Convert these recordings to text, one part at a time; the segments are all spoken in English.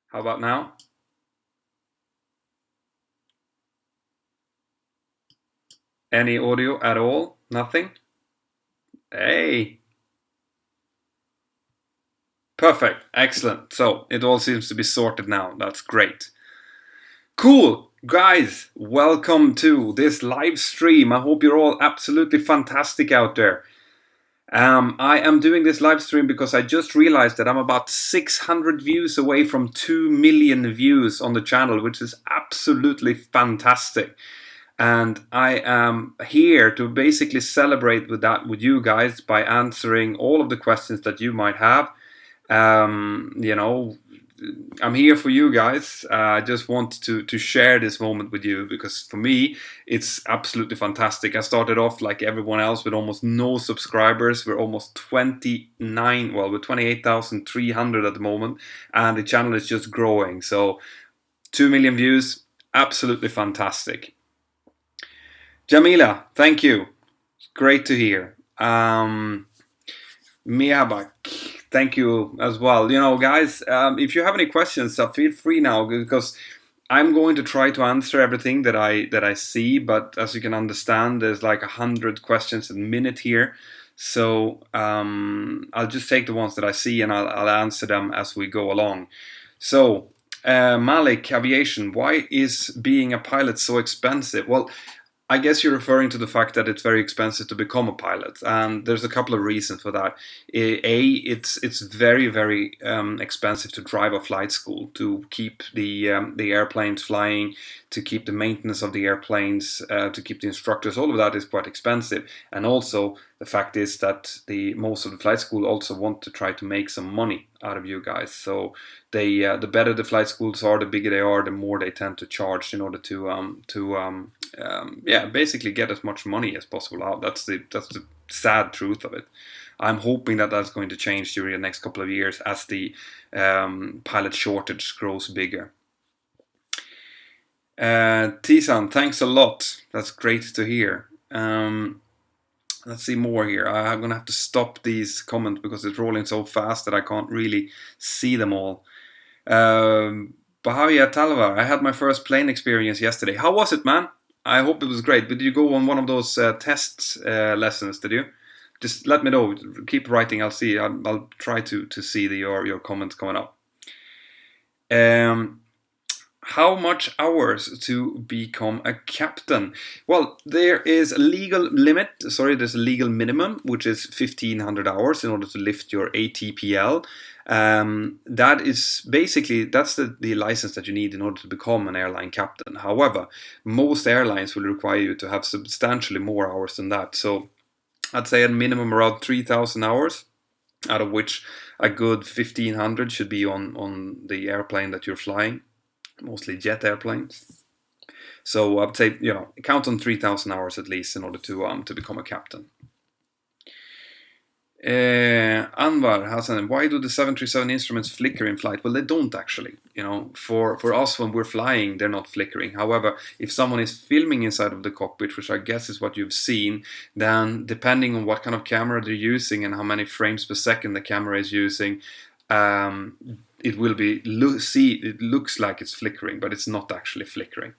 How about now? Any audio at all? Nothing? Hey! Perfect. Excellent. So it all seems to be sorted now. That's great. Cool. Guys, welcome to this live stream. I hope you're all absolutely fantastic out there. I am doing this live stream because I just realized that I'm about 600 views away from 2 million views on the channel, which is absolutely fantastic. And I am here to basically celebrate with that with you guys by answering all of the questions that you might have. I'm here for you guys. I just want to share this moment with you because for me, it's absolutely fantastic. I started off like everyone else with almost no subscribers. We're almost 29, well, we're 28,300 at the moment, and the channel is just growing. So 2 million views, absolutely fantastic. Jamila, thank you. Great to hear. Miabak, thank you as well. Guys, if you have any questions, feel free now because I'm going to try to answer everything that I see. But as you can understand, there's like 100 questions a minute here, so I'll just take the ones that I see and I'll answer them as we go along. So, Malik, aviation, why is being a pilot so expensive? Well, I guess you're referring to the fact that it's very expensive to become a pilot, and there's a couple of reasons for that. It's very very expensive to drive a flight school, to keep the airplanes flying, to keep the maintenance of the airplanes, to keep the instructors. All of that is quite expensive, and also the fact is that the most of the flight school also want to try to make some money out of you guys. So they the better the flight schools are, the bigger they are, the more they tend to charge in order to basically get as much money as possible out. That's the sad truth of it. I'm hoping that that's going to change during the next couple of years as the pilot shortage grows bigger. Tisan, thanks a lot. That's great to hear. Let's see more here. I'm gonna have to stop these comments because it's rolling so fast that I can't really see them all. Bahavia Talva, I had my first plane experience yesterday. How was it, man? I hope it was great. Did you go on one of those test lessons? Did you? Just let me know. Keep writing. I'll see. I'll try to see your comments coming up. How much hours to become a captain? Well, there is a legal limit. There's a legal minimum, which is 1,500 hours in order to lift your ATPL. That is basically that's the license that you need in order to become an airline captain. However, most airlines will require you to have substantially more hours than that. So I'd say a minimum around 3,000 hours, out of which a good 1,500 should be on the airplane that you're flying, mostly jet airplanes. So I'd say count on 3,000 hours at least in order to become a captain. Anwar Hassan, why do the 737 instruments flicker in flight? Well, they don't actually. For us when we're flying, they're not flickering. However, if someone is filming inside of the cockpit, which I guess is what you've seen, then depending on what kind of camera they're using and how many frames per second the camera is using, it will be it looks like it's flickering, but it's not actually flickering.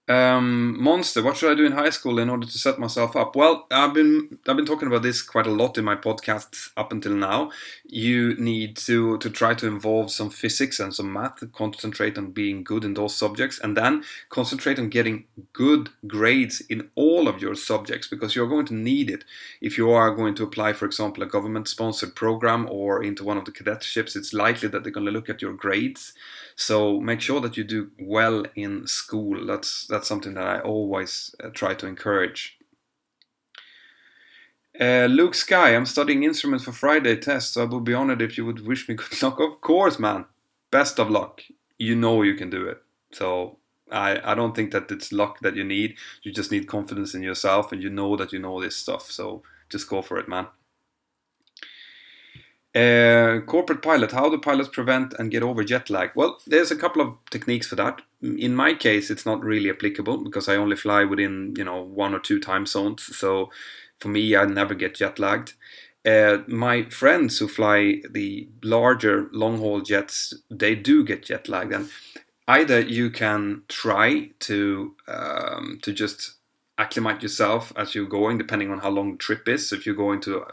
Monster, what should I do in high school in order to set myself up? Well, I've been talking about this quite a lot in my podcasts up until now. You need to try to involve some physics and some math, concentrate on being good in those subjects, and then concentrate on getting good grades in all of your subjects, because you're going to need it if you are going to apply, for example, a government-sponsored program or into one of the cadetships. It's likely that they're going to look at your grades. So make sure that you do well in school. That's something that I always try to encourage. Luke Sky, I'm studying instruments for Friday test, so I would be honored if you would wish me good luck. Of course, man. Best of luck. You know you can do it. So I don't think that it's luck that you need. You just need confidence in yourself, and you know that you know this stuff. So just go for it, man. Corporate pilot, how do pilots prevent and get over jet lag? Well, there's a couple of techniques for that. In my case, it's not really applicable because I only fly within 1 or 2 time zones. So for me, I never get jet lagged. My friends who fly the larger long-haul jets, they do get jet lag, and either you can try to just acclimate yourself as you're going, depending on how long the trip is. So if you're going to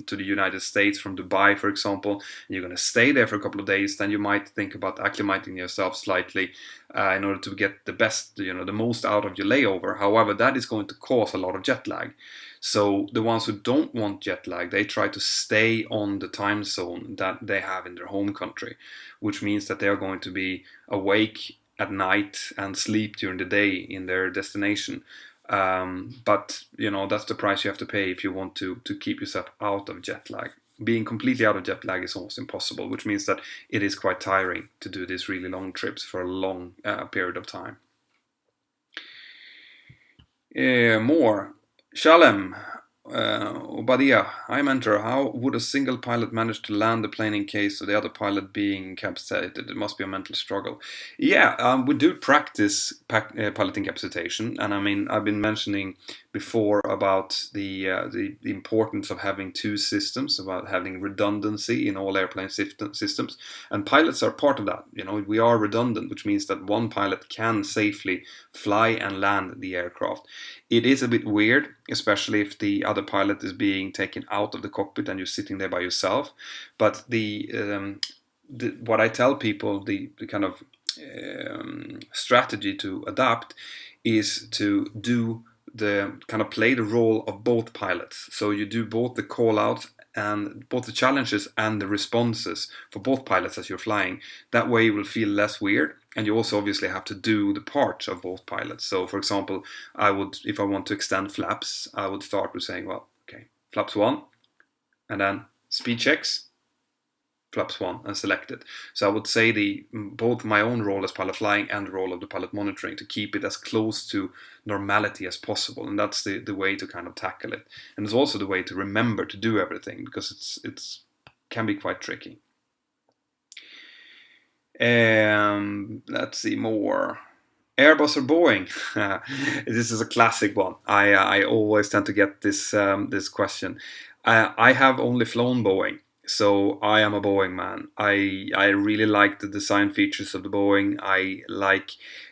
the United States from Dubai, for example, and you're going to stay there for a couple of days, then you might think about acclimating yourself slightly in order to get the best, the most out of your layover. However, that is going to cause a lot of jet lag. So the ones who don't want jet lag, they try to stay on the time zone that they have in their home country, which means that they are going to be awake at night and sleep during the day in their destination. But that's the price you have to pay if you want to keep yourself out of jet lag. Being completely out of jet lag is almost impossible, which means that it is quite tiring to do these really long trips for a long period of time. More. Shalem, Obadia, hi Mentor. How would a single pilot manage to land the plane in case of the other pilot being incapacitated? It must be a mental struggle. Yeah, we do practice pilot incapacitation, and I mean I've been mentioning before about the importance of having two systems, about having redundancy in all airplane systems, and pilots are part of that. We are redundant, which means that one pilot can safely fly and land the aircraft. It is a bit weird, especially if the other pilot is being taken out of the cockpit and you're sitting there by yourself. But what I tell people, the kind of strategy to adapt is to do play the role of both pilots. So you do both the call outs and both the challenges and the responses for both pilots as you're flying. That way you will feel less weird, and you also obviously have to do the parts of both pilots. So for example, if I want to extend flaps, I would start with saying, well, okay, flaps 1, and then speed checks, flaps 1, and select it. So I would say both my own role as pilot flying and the role of the pilot monitoring to keep it as close to normality as possible, and that's the way to kind of tackle it. And it's also the way to remember to do everything, because it's can be quite tricky. Let's see more. Airbus or Boeing? This is a classic one. I always tend to get this question. I have only flown Boeing, so I am a Boeing man. I really like the design features of the Boeing. I like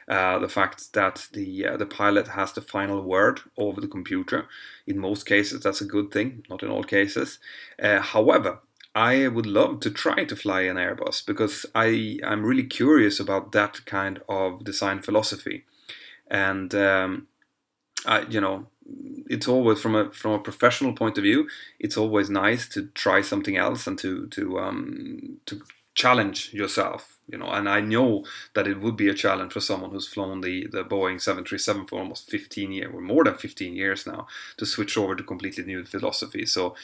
the fact that the pilot has the final word over the computer. In most cases, that's a good thing. Not in all cases. However, I would love to try to fly an Airbus, because I'm really curious about that kind of design philosophy, and it's always from a professional point of view, it's always nice to try something else and to challenge yourself, and I know that it would be a challenge for someone who's flown the Boeing 737 for almost 15 years, or more than 15 years now, to switch over to completely new philosophy. So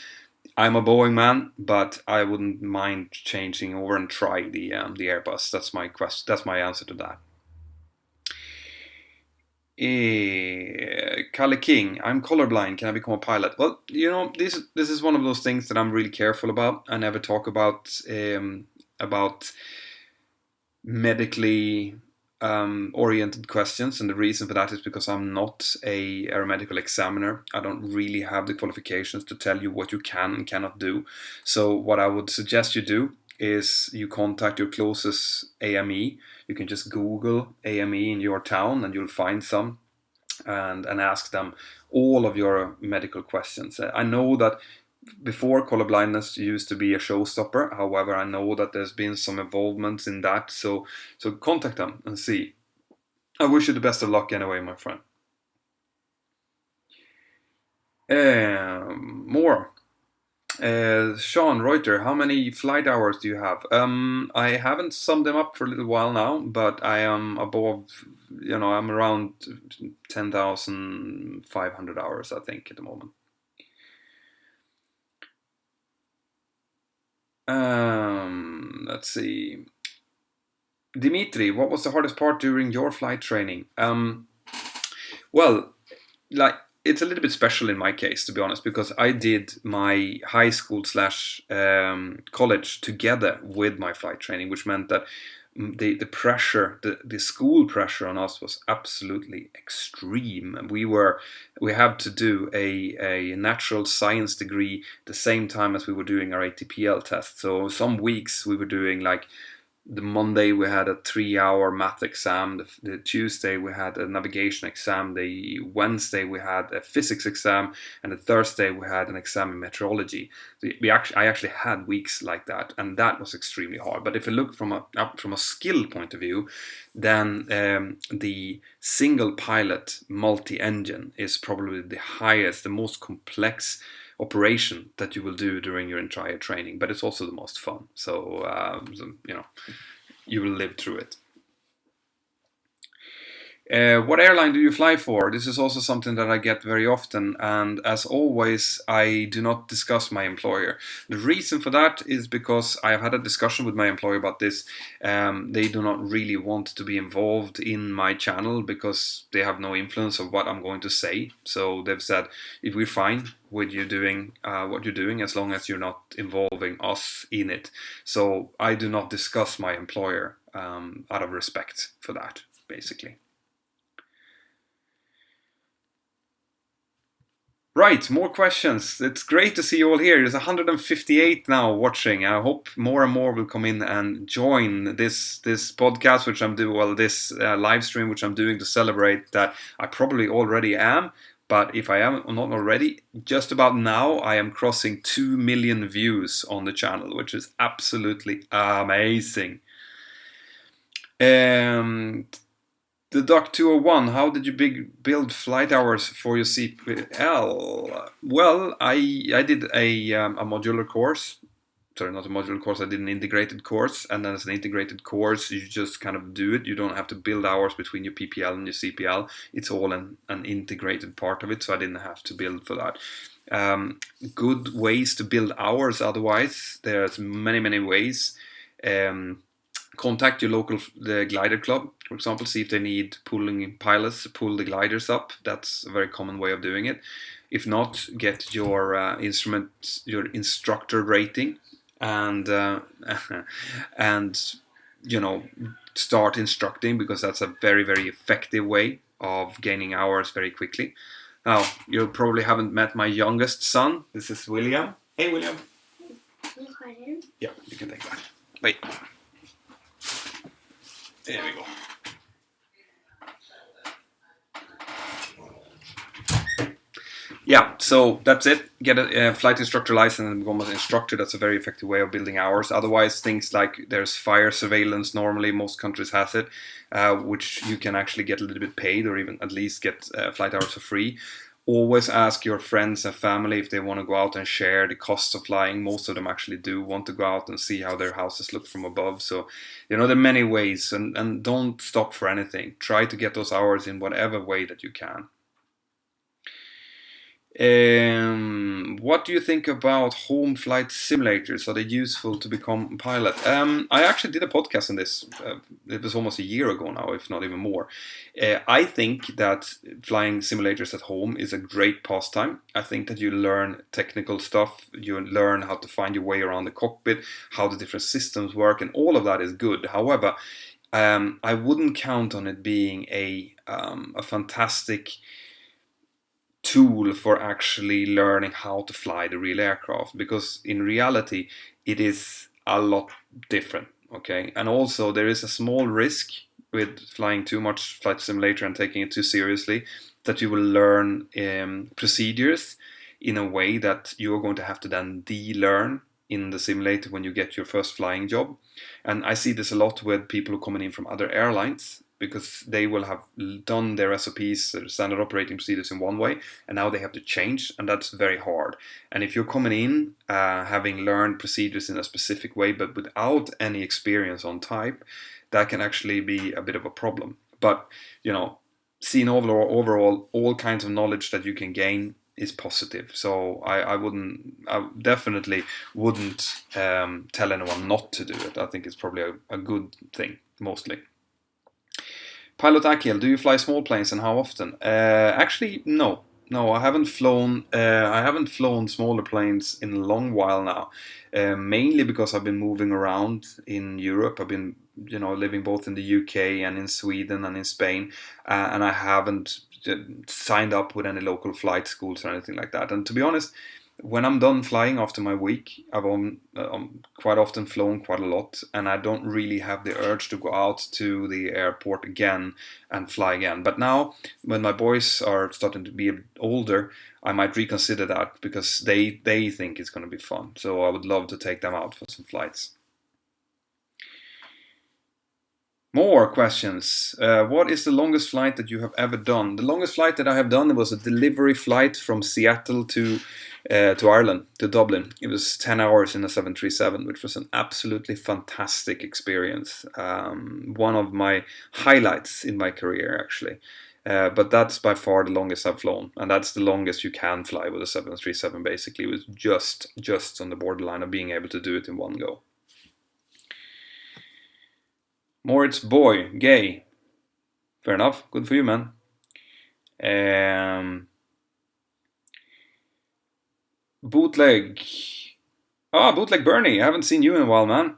I'm a Boeing man, but I wouldn't mind changing over and try the Airbus. That's my question. That's my answer to that. Kalle King, I'm colorblind. Can I become a pilot? Well, this is one of those things that I'm really careful about. I never talk about medically oriented questions, and the reason for that is because I'm not a aeromedical examiner. I don't really have the qualifications to tell you what you can and cannot do. So what I would suggest you do is you contact your closest AME. You can just Google AME in your town and you'll find some, and ask them all of your medical questions. I know that before, colorblindness used to be a showstopper. However, I know that there's been some involvements in that. So contact them and see. I wish you the best of luck anyway, my friend. More. Sean Reuter, how many flight hours do you have? I haven't summed them up for a little while now, but I am above, I'm around 10,500 hours, I think, at the moment. Let's see. Dimitri, what was the hardest part during your flight training? Well, it's a little bit special in my case, to be honest, because I did my high school / college together with my flight training, which meant that the pressure, the school pressure on us was absolutely extreme. We had to do a natural science degree the same time as we were doing our ATPL test. So some weeks we were doing like, the Monday we had a 3-hour math exam, the Tuesday we had a navigation exam, the Wednesday we had a physics exam, and the Thursday we had an exam in meteorology. So I actually had weeks like that, and that was extremely hard. But if you look from a skill point of view, then the single pilot multi-engine is probably the highest, the most complex operation that you will do during your entire training, but it's also the most fun. So you will live through it. What airline do you fly for? This is also something that I get very often, and as always, I do not discuss my employer. The reason for that is because I have had a discussion with my employer about this. They do not really want to be involved in my channel because they have no influence of what I'm going to say. So they've said, if we're fine with you doing what you're doing, as long as you're not involving us in it. So I do not discuss my employer out of respect for that, basically. Right, more questions. It's great to see you all here. There's 158 now watching. I hope more and more will come in and join this podcast, which I'm doing, well, this live stream, which I'm doing to celebrate that I probably already am. But if I am not already, just about now, I am crossing 2 million views on the channel, which is absolutely amazing. The Doc 201, how did you build flight hours for your CPL? Well, I did a modular course. Sorry, not a modular course, I did an integrated course. And then as an integrated course, you just kind of do it. You don't have to build hours between your PPL and your CPL. It's all an integrated part of it, so I didn't have to build for that. Good ways to build hours otherwise. There's many ways. Contact your local glider club, for example, see if they need pulling pilots to pull the gliders up. That's a very common way of doing it. If not, get your instructor rating, and start instructing, because that's a very effective way of gaining hours very quickly. Now, you probably haven't met my youngest son. This is William. Hey, William. Yeah, you can take that. Wait. There we go. Yeah, so that's it. Get a flight instructor license and become an instructor. That's a very effective way of building hours. Otherwise, things like there's fire surveillance. Normally, most countries has it, which you can actually get a little bit paid, or even at least get flight hours for free. Always ask your friends and family if they want to go out and share the costs of flying. Most of them actually do want to go out and see how their houses look from above. So, there are many ways, and don't stop for anything. Try to get those hours in whatever way that you can. What do you think about home flight simulators? Are they useful to become a pilot? I actually did a podcast on this. It was almost a year ago now, if not even more. I think that flying simulators at home is a great pastime. I think that you learn technical stuff. You learn how to find your way around the cockpit, how the different systems work, and all of that is good. However, I wouldn't count on it being a fantastic tool for actually learning how to fly the real aircraft, because in reality it is a lot different. Okay, and also there is a small risk with flying too much flight simulator and taking it too seriously, that you will learn procedures in a way that you are going to have to then de-learn in the simulator when you get your first flying job. And I see this a lot with people who are coming in from other airlines, because they will have done their SOPs, their standard operating procedures, in one way, and now they have to change, and that's very hard. And if you're coming in having learned procedures in a specific way, but without any experience on type, that can actually be a bit of a problem. But, seeing overall all kinds of knowledge that you can gain is positive. So I definitely wouldn't tell anyone not to do it. I think it's probably a good thing, mostly. Pilot Akil, do you fly small planes, and how often? Actually, no. No, I haven't flown. I haven't flown smaller planes in a long while now. Mainly because I've been moving around in Europe. I've been, living both in the UK and in Sweden and in Spain, and I haven't signed up with any local flight schools or anything like that. And to be honest, when I'm done flying after my week, I've quite often flown quite a lot, and I don't really have the urge to go out to the airport again and fly again. But now, when my boys are starting to be a bit older, I might reconsider that because they think it's going to be fun. So I would love to take them out for some flights. More questions. What is the longest flight that you have ever done? The longest flight that I have done was a delivery flight from Seattle to Ireland, to Dublin. It was 10 hours in a 737, which was an absolutely fantastic experience. One of my highlights in my career, actually. But that's by far the longest I've flown, and that's the longest you can fly with a 737. Basically, it was just on the borderline of being able to do it in one go. Moritz boy, gay. Fair enough. Good for you, man. Bootleg. Bootleg Bernie. I haven't seen you in a while, man.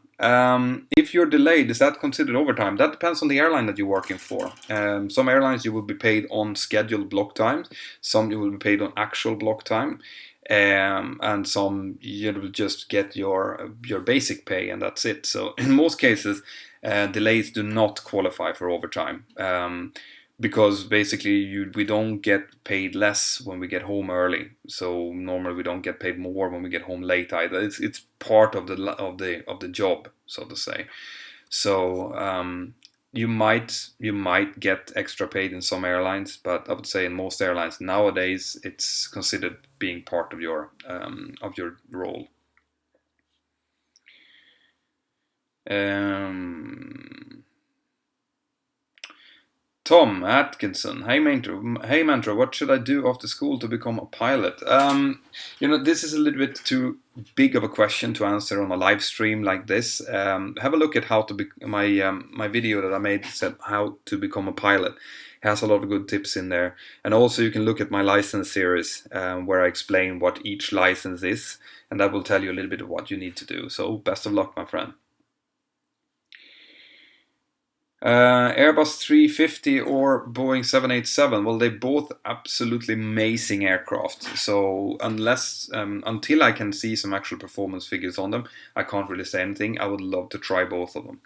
If you're delayed, is that considered overtime? That depends on the airline that you're working for. Some airlines you will be paid on scheduled block times. Some you will be paid on actual block time. And some you will just get your basic pay, and that's it. So in most cases, delays do not qualify for overtime, because basically we don't get paid less when we get home early. So normally we don't get paid more when we get home late either. It's part of the job, so to say. So you might get extra paid in some airlines, but I would say in most airlines nowadays it's considered being part of your role. Tom Atkinson, hey Mentor, what should I do after school to become a pilot? This is a little bit too big of a question to answer on a live stream like this. Have a look at how to my video that I made said how to become a pilot. It has a lot of good tips in there, and also you can look at my license series where I explain what each license is, and that will tell you a little bit of what you need to do. So best of luck, my friend. Airbus 350 or Boeing 787, well, they're both absolutely amazing aircraft. So until I can see some actual performance figures on them, I can't really say anything. I would love to try both of them.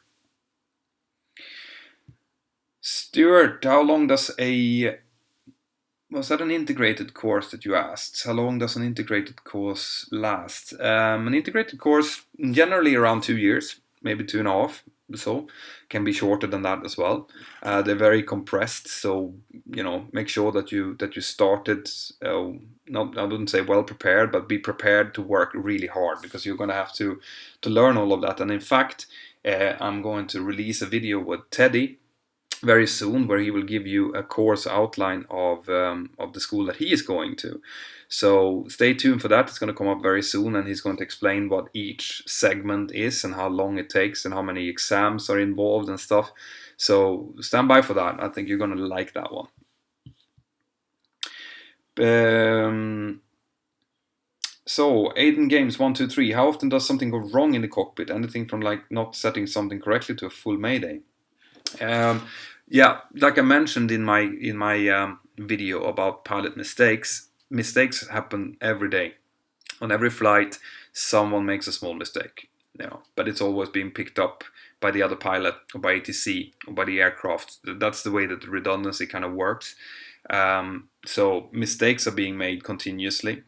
Stuart, how long does was that an integrated course that you asked? How long does an integrated course last? An integrated course generally around 2 years, maybe 2.5. So can be shorter than that as well. They're very compressed, so make sure that you started. Not, I wouldn't say well prepared, but be prepared to work really hard, because you're going to have to learn all of that. And in fact, I'm going to release a video with Teddy very soon, where he will give you a course outline of the school that he is going to. So stay tuned for that. It's going to come up very soon, and he's going to explain what each segment is and how long it takes and how many exams are involved and stuff. So stand by for that. I think you're going to like that one. So Aiden Games 123. How often does something go wrong in the cockpit? Anything from like not setting something correctly to a full mayday. Yeah, like I mentioned in my video about pilot mistakes happen every day. On every flight, someone makes a small mistake. But it's always being picked up by the other pilot or by ATC or by the aircraft. That's the way that the redundancy kind of works. So mistakes are being made continuously.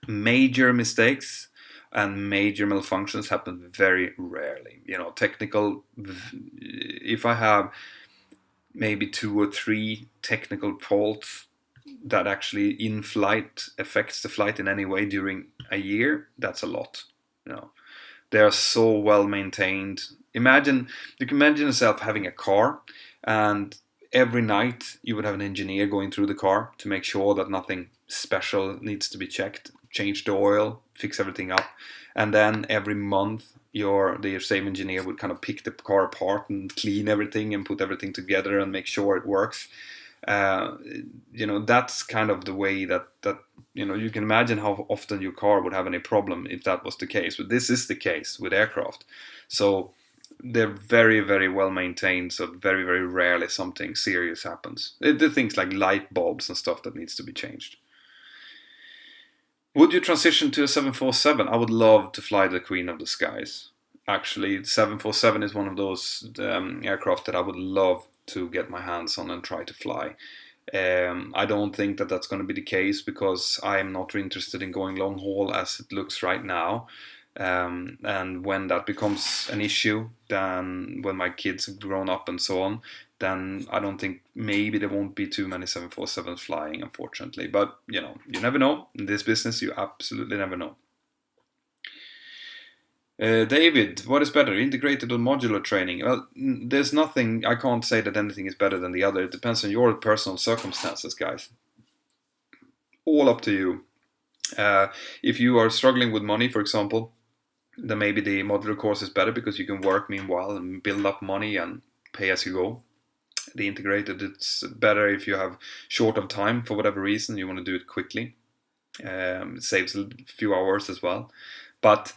Major mistakes and major malfunctions happen very rarely. Technical. If I have maybe 2 or 3 technical faults that actually in flight affects the flight in any way during a year, that's a lot. They are so well maintained. You can imagine yourself having a car, and every night you would have an engineer going through the car to make sure that nothing special needs to be checked, change the oil, fix everything up, and then every month the same engineer would kind of pick the car apart and clean everything and put everything together and make sure it works. That's kind of the way that you can imagine how often your car would have any problem if that was the case. But this is the case with aircraft. So they're very, very well maintained, so very, very rarely something serious happens. There are things like light bulbs and stuff that needs to be changed. Would you transition to a 747? I would love to fly the Queen of the Skies. Actually, 747 is one of those aircraft that I would love to get my hands on and try to fly. I don't think that that's going to be the case because I'm not interested in going long haul as it looks right now. And when that becomes an issue, then when my kids have grown up and so on, then I don't think maybe there won't be too many 747s flying, unfortunately. But you never know. In this business, you absolutely never know. David, what is better, integrated or modular training? Well, there's nothing, I can't say that anything is better than the other. It depends on your personal circumstances, guys. All up to you. If you are struggling with money, for example, then maybe the modular course is better because you can work meanwhile and build up money and pay as you go. The integrated, it's better if you have short of time for whatever reason, you want to do it quickly. It saves a few hours as well. But,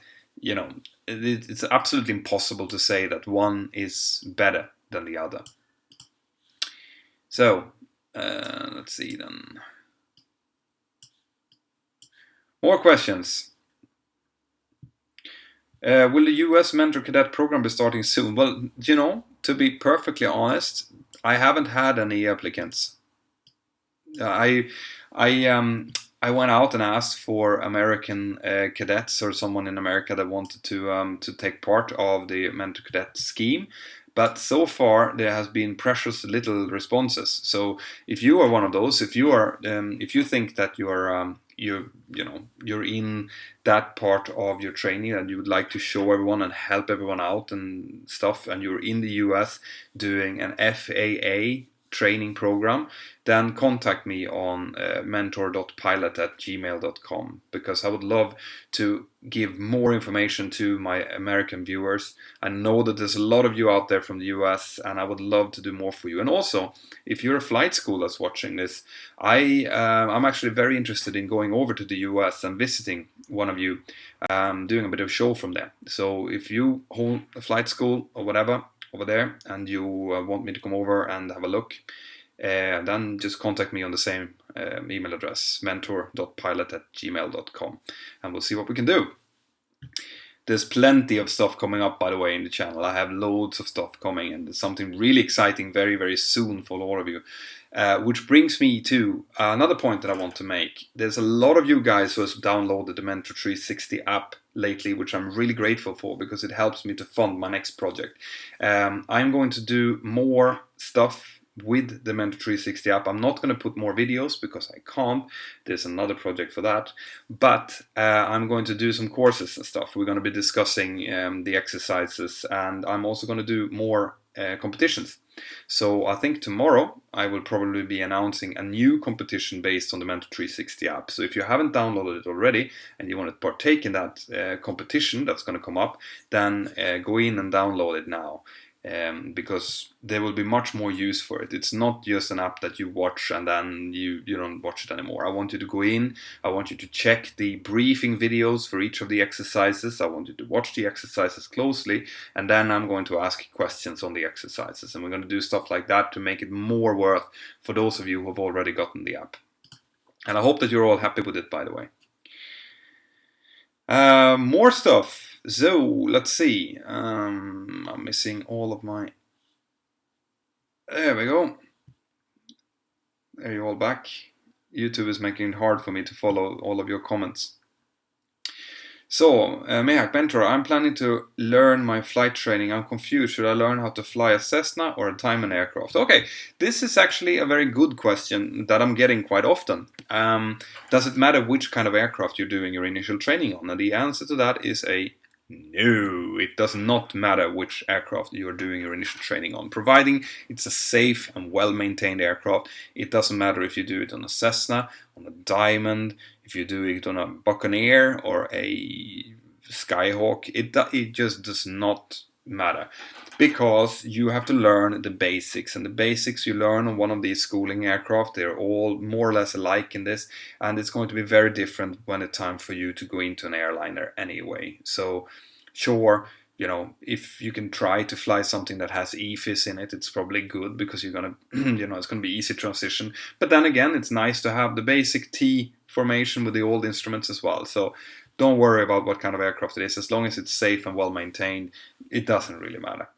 it's absolutely impossible to say that one is better than the other. So, let's see then. More questions. Will the US Mentor Cadet program be starting soon? Well, to be perfectly honest, I haven't had any applicants. I went out and asked for American cadets or someone in America that wanted to take part of the Mentor Cadet scheme. But so far there has been precious little responses. So if you are one of those, if you think that you're in that part of your training and you would like to show everyone and help everyone out and stuff, and you're in the US doing an FAA training program, then contact me on mentor.pilot@gmail.com, because I would love to give more information to my American viewers. I know that there's a lot of you out there from the US, and I would love to do more for you. And also, if you're a flight school that's watching this, I'm actually very interested in going over to the US and visiting one of you, doing a bit of show from there. So if you hold a flight school or whatever over there and you want me to come over and have a look, then just contact me on the same email address, mentor.pilot@gmail.com, and we'll see what we can do. There's plenty of stuff coming up, by the way, in the channel. I have loads of stuff coming, and there's something really exciting very, very soon for all of you. Which brings me to another point that I want to make. There's a lot of you guys who has downloaded the Mentor 360 app lately, which I'm really grateful for because it helps me to fund my next project. I'm going to do more stuff with the Mentor 360 app. I'm not going to put more videos because I can't. There's another project for that. But I'm going to do some courses and stuff. We're going to be discussing the exercises, and I'm also going to do more competitions. So I think tomorrow I will probably be announcing a new competition based on the Mentor 360 app. So if you haven't downloaded it already and you want to partake in that competition that's going to come up, then go in and download it now. Because there will be much more use for it. It's not just an app that you watch and then you don't watch it anymore. I want you to go in, I want you to check the briefing videos for each of the exercises, I want you to watch the exercises closely, and then I'm going to ask questions on the exercises, and we're going to do stuff like that to make it more worth for those of you who have already gotten the app. And I hope that you're all happy with it, by the way. More stuff. So, let's see. I'm missing all of my... There we go. There you're all back. YouTube is making it hard for me to follow all of your comments. So, Mehak Mentor, I'm planning to learn my flight training. I'm confused. Should I learn how to fly a Cessna or a Timon aircraft? Okay, this is actually a very good question that I'm getting quite often. Does it matter which kind of aircraft you're doing your initial training on? And the answer to that is a no. It does not matter which aircraft you're doing your initial training on, providing it's a safe and well-maintained aircraft. It doesn't matter if you do it on a Cessna, on a Diamond, if you do it on a Buccaneer or a Skyhawk. It just does not matter, because you have to learn the basics, and the basics you learn on one of these schooling aircraft, they're all more or less alike in this, and it's going to be very different when it's time for you to go into an airliner anyway. So sure, if you can try to fly something that has EFIS in it, it's probably good, because you're gonna it's gonna be easy transition. But then again, it's nice to have the basic T formation with the old instruments as well. So don't worry about what kind of aircraft it is. As long as it's safe and well maintained, it doesn't really matter.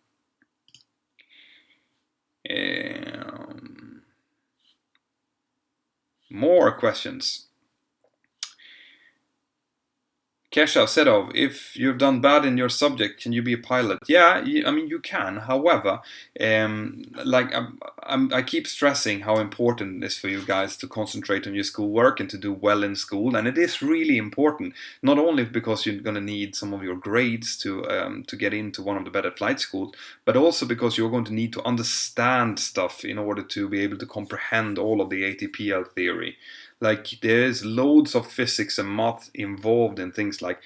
More questions. Keshav Sedov, if you've done bad in your subject, can you be a pilot? Yeah, I mean, you can. However, I keep stressing how important it is for you guys to concentrate on your schoolwork and to do well in school, and it is really important. Not only because you're going to need some of your grades to get into one of the better flight schools, but also because you're going to need to understand stuff in order to be able to comprehend all of the ATPL theory. Like, there's loads of physics and math involved in things like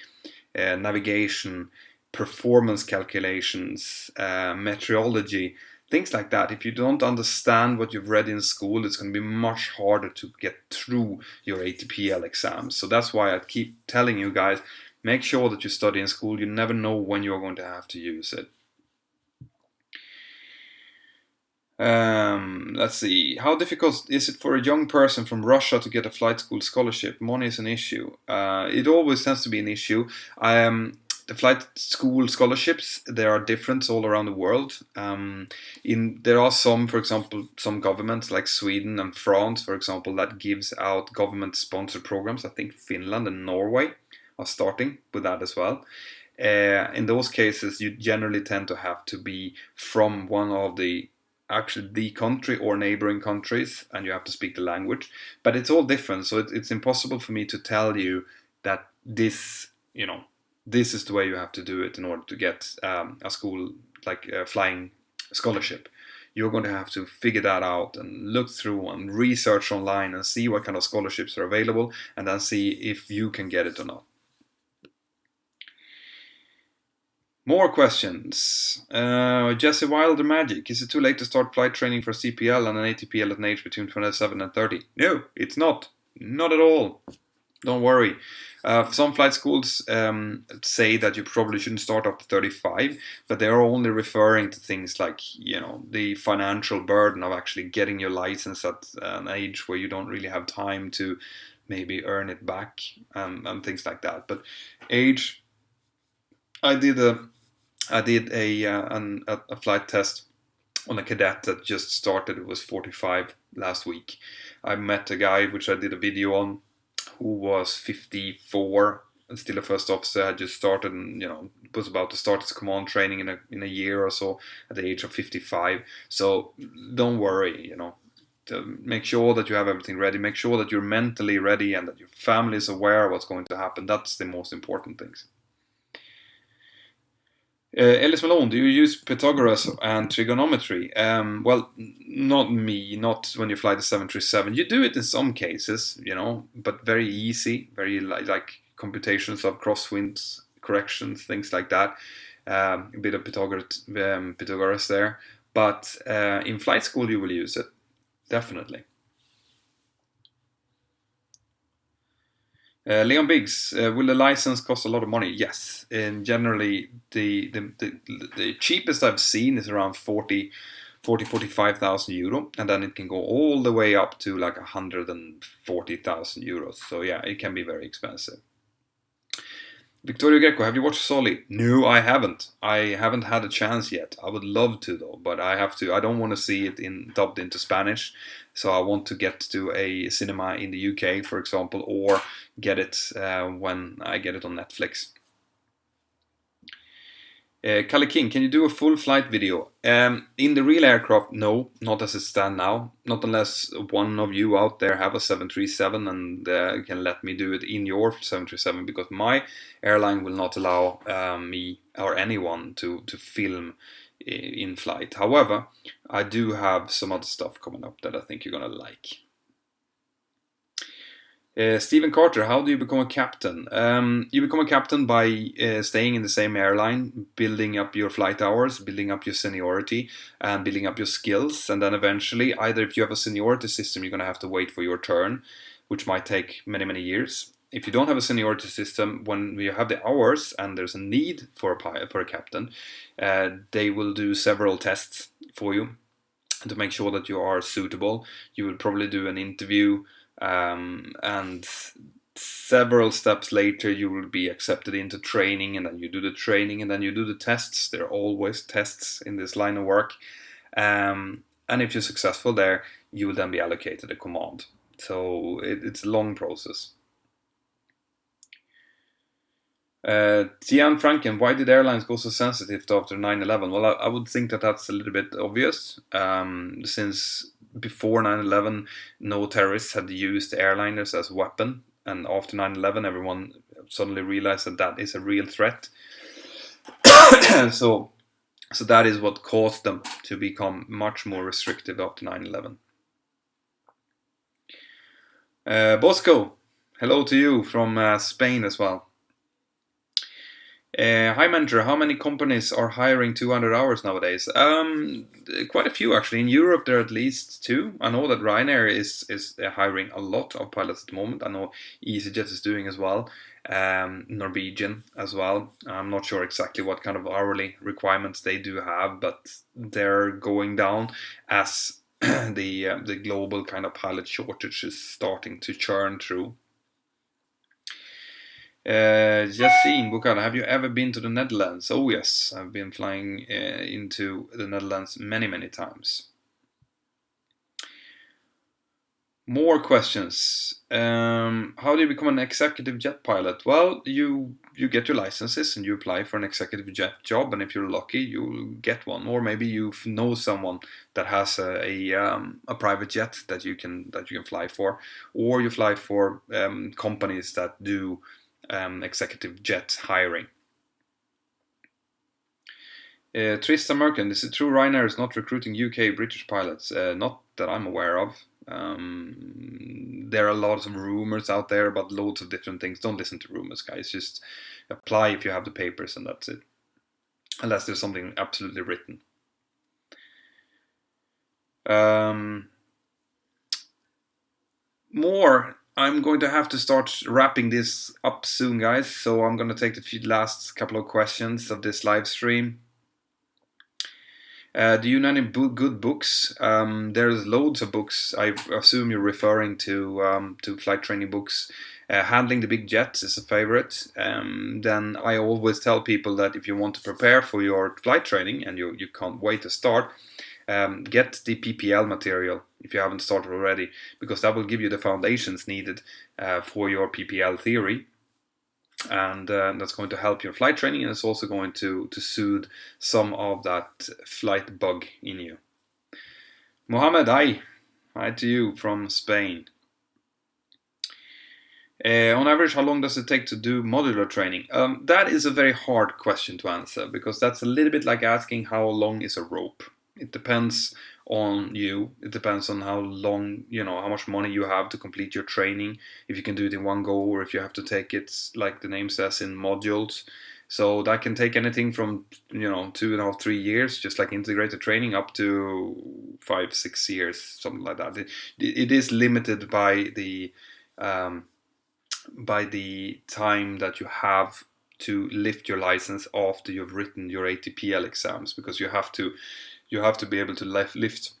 navigation, performance calculations, meteorology, things like that. If you don't understand what you've read in school, it's going to be much harder to get through your ATPL exams. So that's why I keep telling you guys, make sure that you study in school. You never know when you're going to have to use it. Let's see. How difficult is it for a young person from Russia to get a flight school scholarship? Money is an issue. It always tends to be an issue. The flight school scholarships, there are different all around the world. There are some, for example, some governments like Sweden and France, for example, that gives out government-sponsored programs. I think Finland and Norway are starting with that as well. In those cases, you generally tend to have to be from one of the country or neighboring countries, and you have to speak the language. But it's all different, so it's impossible for me to tell you that this is the way you have to do it in order to get a school like a flying scholarship. You're going to have to figure that out and look through and research online and see what kind of scholarships are available, and then see if you can get it or not. More questions. Jesse Wilder Magic. Is it too late to start flight training for CPL and an ATPL at an age between 27 and 30? No, it's not. Not at all. Don't worry. Some flight schools say that you probably shouldn't start after 35, but they are only referring to things like, the financial burden of actually getting your license at an age where you don't really have time to maybe earn it back, and things like that. But age, I did a flight test on a cadet that just started. It was 45 last week. I met a guy, which I did a video on, who was 54 and still a first officer, had just started and was about to start his command training in a year or so at the age of 55. So don't worry, to make sure that you have everything ready. Make sure that you're mentally ready and that your family is aware of what's going to happen. That's the most important things. Ellis Malone, do you use Pythagoras and trigonometry? Well, not me, not when you fly the 737. You do it in some cases, but very easy, very like computations of crosswinds, corrections, things like that. A bit of Pythagoras there. But in flight school, you will use it, definitely. Leon Biggs, will the license cost a lot of money? Yes. And generally, the cheapest I've seen is around 45,000 euro, and then it can go all the way up to like 140,000 euros. So yeah, it can be very expensive. Victoria Greco, have you watched Solly? No, I haven't. I haven't had a chance yet. I would love to though, but I have to. I don't want to see it dubbed into Spanish, so I want to get to a cinema in the UK, for example, or get it when I get it on Netflix. Kalle King, can you do a full flight video? In the real aircraft, no, not as it stands now. Not unless one of you out there have a 737 and can let me do it in your 737, because my airline will not allow me or anyone to film in flight. However, I do have some other stuff coming up that I think you're gonna like. Stephen Carter, how do you become a captain? You become a captain by staying in the same airline, building up your flight hours, building up your seniority, and building up your skills. And then eventually, either if you have a seniority system, you're going to have to wait for your turn, which might take many, many years. If you don't have a seniority system, when you have the hours and there's a need for a captain, they will do several tests for you to make sure that you are suitable. You will probably do an interview, and several steps later you will be accepted into training, and then you do the training, and then you do the tests. There are always tests in this line of work, and if you're successful there, you will then be allocated a command. So it's a long process. Tian Franken, why did airlines go so sensitive after 9/11? Well, I would think that that's a little bit obvious, since before 9/11, no terrorists had used airliners as a weapon, and after 9/11, everyone suddenly realized that that is a real threat. so that is what caused them to become much more restrictive after 9/11. Bosco, hello to you from Spain as well. Hi Mentor, how many companies are hiring 200 hours nowadays? Quite a few actually. In Europe there are at least 2. I know that Ryanair is hiring a lot of pilots at the moment. I know EasyJet is doing as well. Norwegian as well. I'm not sure exactly what kind of hourly requirements they do have, but they're going down as the global kind of pilot shortage is starting to churn through. Yassine Bukhara, have you ever been to the Netherlands? Oh yes, I've been flying into the Netherlands many, many times. More questions. How do you become an executive jet pilot? Well, you get your licenses and you apply for an executive jet job, and if you're lucky, you'll get one. Or maybe you know someone that has a private jet that you can fly for, or you fly for companies that do executive jet hiring. Tristan Merkin, is it true Ryanair is not recruiting UK British pilots? Not that I'm aware of. There are lots of rumors out there about loads of different things. Don't listen to rumors, guys. Just apply if you have the papers, and that's it. Unless there's something absolutely written. More. I'm going to have to start wrapping this up soon, guys. So I'm going to take the last couple of questions of this live stream. Do you know any good books? There's loads of books. I assume you're referring to flight training books. Handling the Big Jets is a favorite. Then I always tell people that if you want to prepare for your flight training and you can't wait to start, get the PPL material if you haven't started already, because that will give you the foundations needed for your PPL theory, and that's going to help your flight training, and it's also going to soothe some of that flight bug in you. Mohammed, hi to you from Spain. On average, how long does it take to do modular training? That is a very hard question to answer, because that's a little bit like asking how long is a rope. It depends on you. It depends on how long, how much money you have to complete your training, if you can do it in one go, or if you have to take it, like the name says, in modules. So that can take anything from 2.5, 3 years, just like integrated training, up to 5, 6 years, something like that. It is limited by the time that you have to lift your license after you've written your ATPL exams, because you have to be able to lift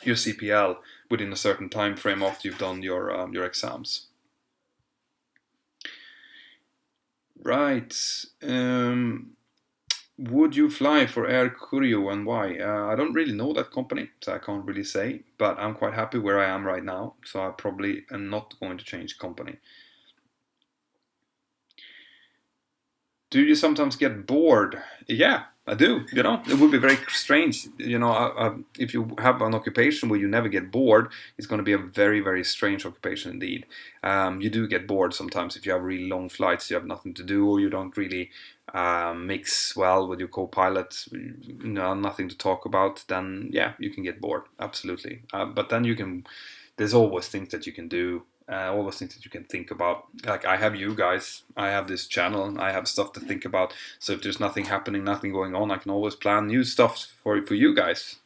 your CPL within a certain time frame after you've done your exams. Right. Would you fly for Aircarrillo, and why? I don't really know that company, so I can't really say, but I'm quite happy where I am right now, so I probably am not going to change company. Do you sometimes get bored? Yeah, I do. It would be very strange. If you have an occupation where you never get bored, it's going to be a very, very strange occupation indeed. You do get bored sometimes if you have really long flights, you have nothing to do, or you don't really mix well with your co-pilot, nothing to talk about. Then yeah, you can get bored, absolutely. But then there's always things that you can do. All those things that you can think about. Like I have you guys, I have this channel, I have stuff to think about. So if there's nothing happening, nothing going on, I can always plan new stuff for you guys.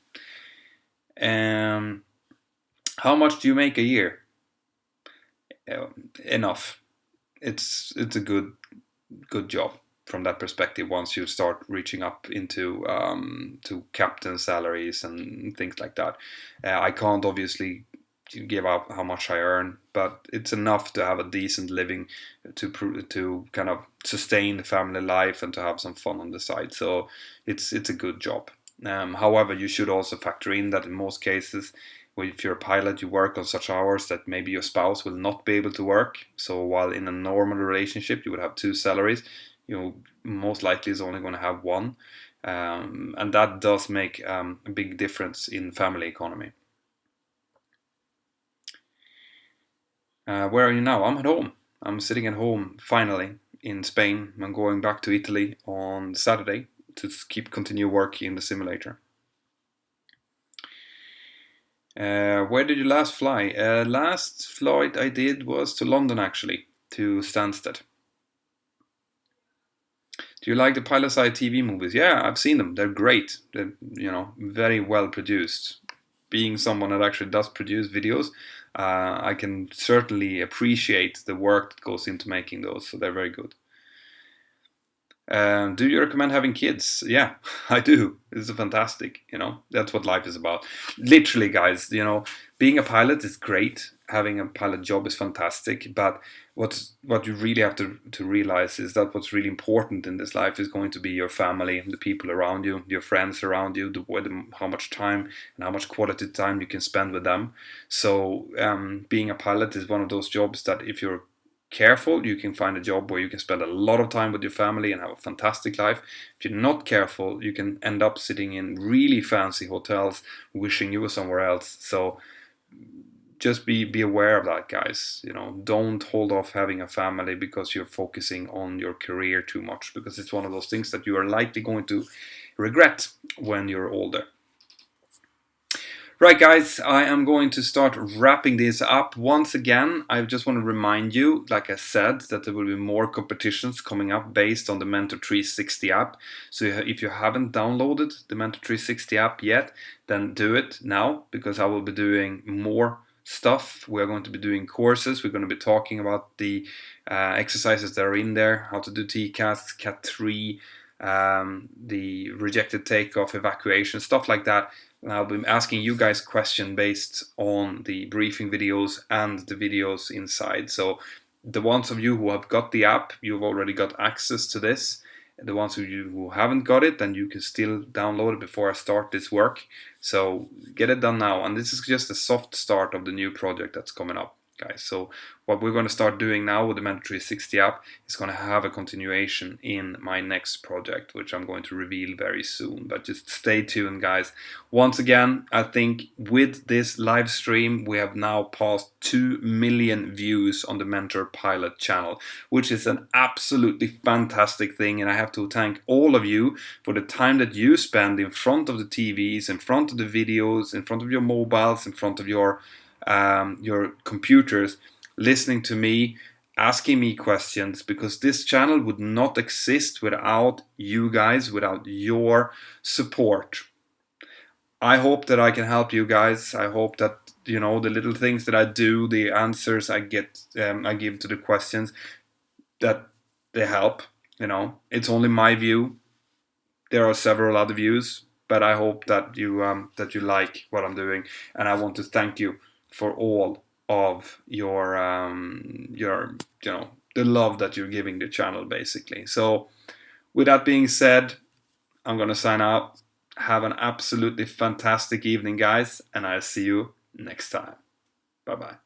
How much do you make a year? Enough. It's a good job from that perspective. Once you start reaching up into to captain salaries and things like that, I can't obviously give out how much I earn, but it's enough to have a decent living, to kind of sustain the family life and to have some fun on the side. So it's a good job. However, you should also factor in that in most cases, if you're a pilot, you work on such hours that maybe your spouse will not be able to work. So while in a normal relationship you would have two salaries, you most likely is only going to have one, and that does make a big difference in family economy. Where are you now? I'm at home. I'm sitting at home finally in Spain. I'm going back to Italy on Saturday to continue work in the simulator. Where did you last fly? Last flight I did was to London, actually, to Stansted. Do you like the pilot side TV movies? Yeah, I've seen them. They're great. They're, very well produced. Being someone that actually does produce videos, I can certainly appreciate the work that goes into making those. So they're very good. Do you recommend having kids? Yeah, I do. It's fantastic. That's what life is about. Literally, guys, being a pilot is great. Having a pilot job is fantastic. But what you really have to realize is that what's really important in this life is going to be your family, the people around you, your friends around you, how much time and how much quality time you can spend with them. So being a pilot is one of those jobs that if you're careful, you can find a job where you can spend a lot of time with your family and have a fantastic life. If you're not careful, you can end up sitting in really fancy hotels wishing you were somewhere else. So just be aware of that, guys. Don't hold off having a family because you're focusing on your career too much, because it's one of those things that you are likely going to regret when you're older. Right, guys, I am going to start wrapping this up. Once again, I just want to remind you, like I said, that there will be more competitions coming up based on the Mentor 360 app. So if you haven't downloaded the Mentor 360 app yet, then do it now, because I will be doing more stuff. We're going to be doing courses. We're going to be talking about the exercises that are in there, how to do TCAS, Cat 3, the rejected takeoff, evacuation, stuff like that. And I'll be asking you guys questions based on the briefing videos and the videos inside. So the ones of you who have got the app, you've already got access to this. The ones of you who haven't got it, then you can still download it before I start this work. So get it done now. And this is just a soft start of the new project that's coming up, guys. So what we're going to start doing now with the Mentor 360 app is going to have a continuation in my next project, which I'm going to reveal very soon. But just stay tuned, guys. Once again, I think with this live stream, we have now passed 2 million views on the Mentor Pilot channel, which is an absolutely fantastic thing. And I have to thank all of you for the time that you spend in front of the TVs, in front of the videos, in front of your mobiles, in front of your computers, listening to me, asking me questions, because this channel would not exist without you guys, without your support. I hope that I can help you guys. I hope that the little things that I do, the answers I get, I give to the questions, that they help. It's only my view. There are several other views, but I hope that you like what I'm doing, and I want to thank you for all of your the love that you're giving the channel, basically. So with that being said, I'm gonna sign out. Have an absolutely fantastic evening, guys, and I'll see you next time. Bye bye.